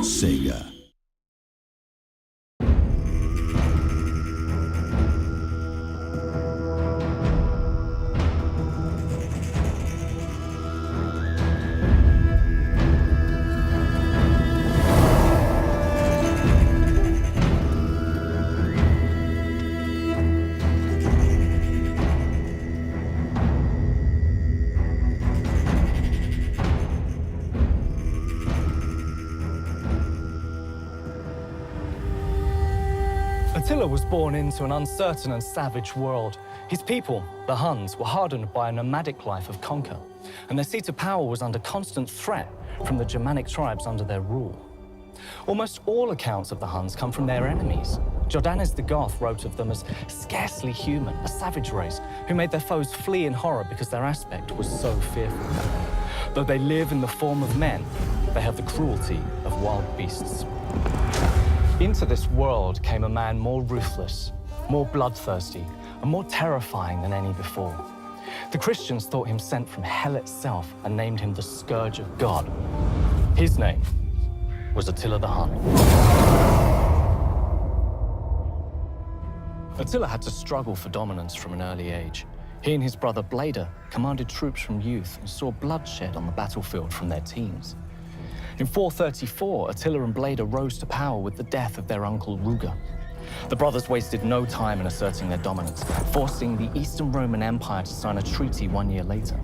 Sega. Attila was born into an uncertain and savage world. His people, the Huns, were hardened by a nomadic life of conquer, and their seat of power was under constant threat from the Germanic tribes under their rule. Almost all accounts of the Huns come from their enemies. Jordanes the Goth wrote of them as scarcely human, a savage race who made their foes flee in horror because their aspect was so fearful. Though they live in the form of men, they have the cruelty of wild beasts. Into this world came a man more ruthless, more bloodthirsty, and more terrifying than any before. The Christians thought him sent from hell itself and named him the Scourge of God. His name was Attila the Hun. Attila had to struggle for dominance from an early age. He and his brother Bleda commanded troops from youth and saw bloodshed on the battlefield from their teens. In 434, Attila and Bleda rose to power with the death of their uncle Ruger. The brothers wasted no time in asserting their dominance, forcing the Eastern Roman Empire to sign a treaty 1 year later.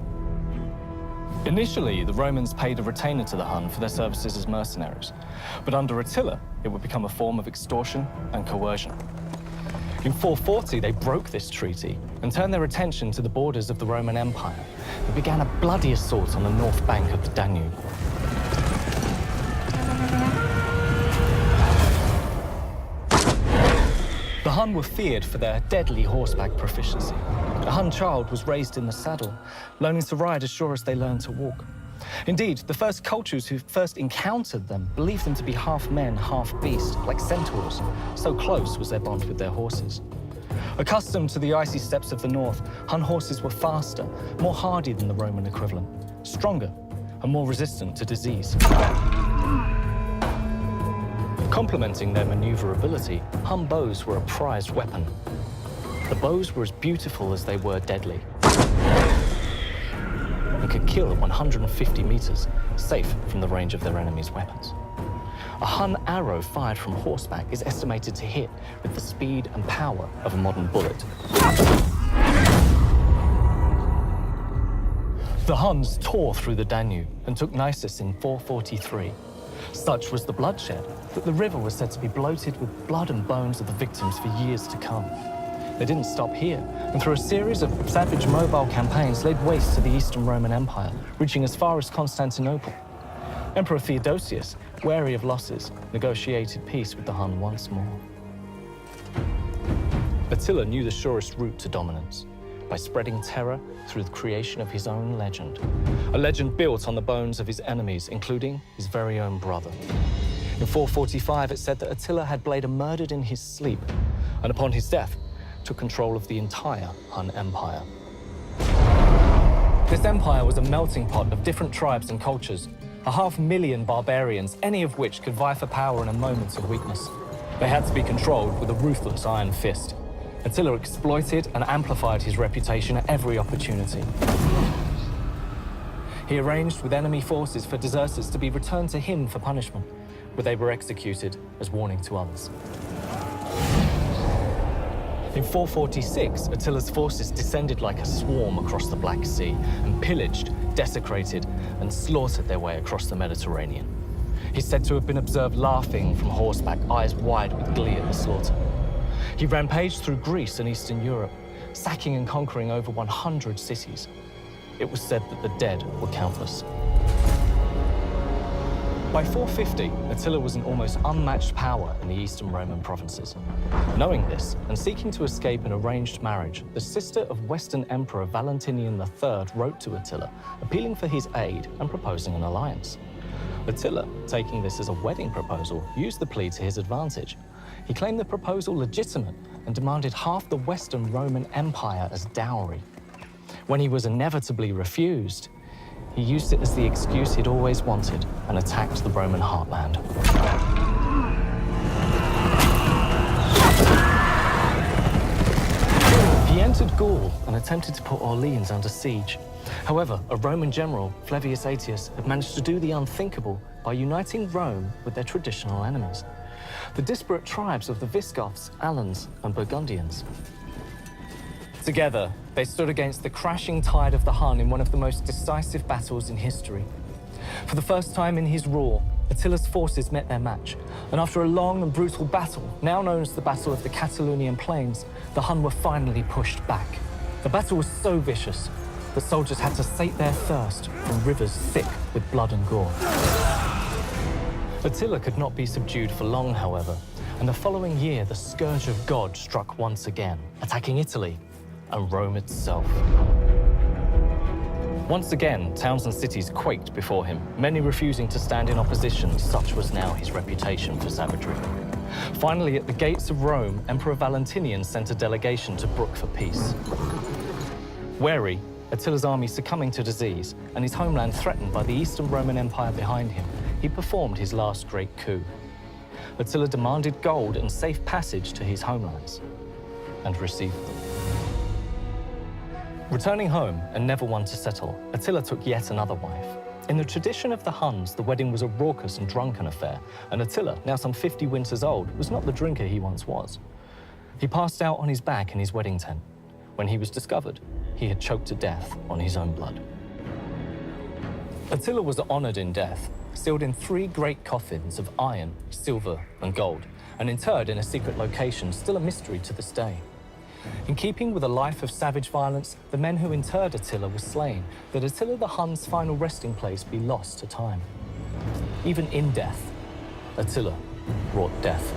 Initially, the Romans paid a retainer to the Hun for their services as mercenaries, but under Attila, it would become a form of extortion and coercion. In 440, they broke this treaty and turned their attention to the borders of the Roman Empire and began a bloody assault on the north bank of the Danube. The Hun were feared for their deadly horseback proficiency. A Hun child was raised in the saddle, learning to ride as sure as they learned to walk. Indeed, the first cultures who first encountered them believed them to be half men, half beast, like centaurs. So close was their bond with their horses. Accustomed to the icy steppes of the north, Hun horses were faster, more hardy than the Roman equivalent, stronger, and more resistant to disease. Complementing their maneuverability, Hun bows were a prized weapon. The bows were as beautiful as they were deadly and could kill at 150 meters, safe from the range of their enemies' weapons. A Hun arrow fired from horseback is estimated to hit with the speed and power of a modern bullet. The Huns tore through the Danube and took Nisus in 443. Such was the bloodshed that the river was said to be bloated with blood and bones of the victims for years to come. They didn't stop here, and through a series of savage mobile campaigns laid waste to the Eastern Roman Empire, reaching as far as Constantinople. Emperor Theodosius, wary of losses, negotiated peace with the Hun once more. Attila knew the surest route to dominance, by spreading terror through the creation of his own legend. A legend built on the bones of his enemies, including his very own brother. In 445, it said that Attila had Bleda murdered in his sleep, and upon his death, took control of the entire Hun Empire. This empire was a melting pot of different tribes and cultures, 500,000 barbarians, any of which could vie for power in a moment of weakness. They had to be controlled with a ruthless iron fist. Attila exploited and amplified his reputation at every opportunity. He arranged with enemy forces for deserters to be returned to him for punishment, where they were executed as warning to others. In 446, Attila's forces descended like a swarm across the Black Sea and pillaged, desecrated, and slaughtered their way across the Mediterranean. He's said to have been observed laughing from horseback, eyes wide with glee at the slaughter. He rampaged through Greece and Eastern Europe, sacking and conquering over 100 cities. It was said that the dead were countless. By 450, Attila was in almost unmatched power in the Eastern Roman provinces. Knowing this, and seeking to escape an arranged marriage, the sister of Western Emperor Valentinian III wrote to Attila, appealing for his aid and proposing an alliance. Attila, taking this as a wedding proposal, used the plea to his advantage. He claimed the proposal legitimate and demanded half the Western Roman Empire as dowry. When he was inevitably refused, he used it as the excuse he'd always wanted and attacked the Roman heartland. entered Gaul and attempted to put Orleans under siege. However, a Roman general, Flavius Aetius, had managed to do the unthinkable by uniting Rome with their traditional enemies, the disparate tribes of the Visigoths, Alans, and Burgundians. Together, they stood against the crashing tide of the Hun in one of the most decisive battles in history. For the first time in his rule, Attila's forces met their match, and after a long and brutal battle, now known as the Battle of the Catalaunian Plains, the Hun were finally pushed back. The battle was so vicious, the soldiers had to sate their thirst from rivers thick with blood and gore. Attila could not be subdued for long, however, and the following year, the Scourge of God struck once again, attacking Italy and Rome itself. Once again, towns and cities quaked before him, many refusing to stand in opposition. Such was now his reputation for savagery. Finally, at the gates of Rome, Emperor Valentinian sent a delegation to brook for peace. Wary, Attila's army succumbing to disease and his homeland threatened by the Eastern Roman Empire behind him, he performed his last great coup. Attila demanded gold and safe passage to his homelands, and received them. Returning home and never one to settle, Attila took yet another wife. In the tradition of the Huns, the wedding was a raucous and drunken affair, and Attila, now some 50 winters old, was not the drinker he once was. He passed out on his back in his wedding tent. When he was discovered, he had choked to death on his own blood. Attila was honored in death, sealed in 3 great coffins of iron, silver, and gold, and interred in a secret location, still a mystery to this day. In keeping with a life of savage violence, the men who interred Attila were slain, that Attila the Hun's final resting place be lost to time. Even in death, Attila wrought death.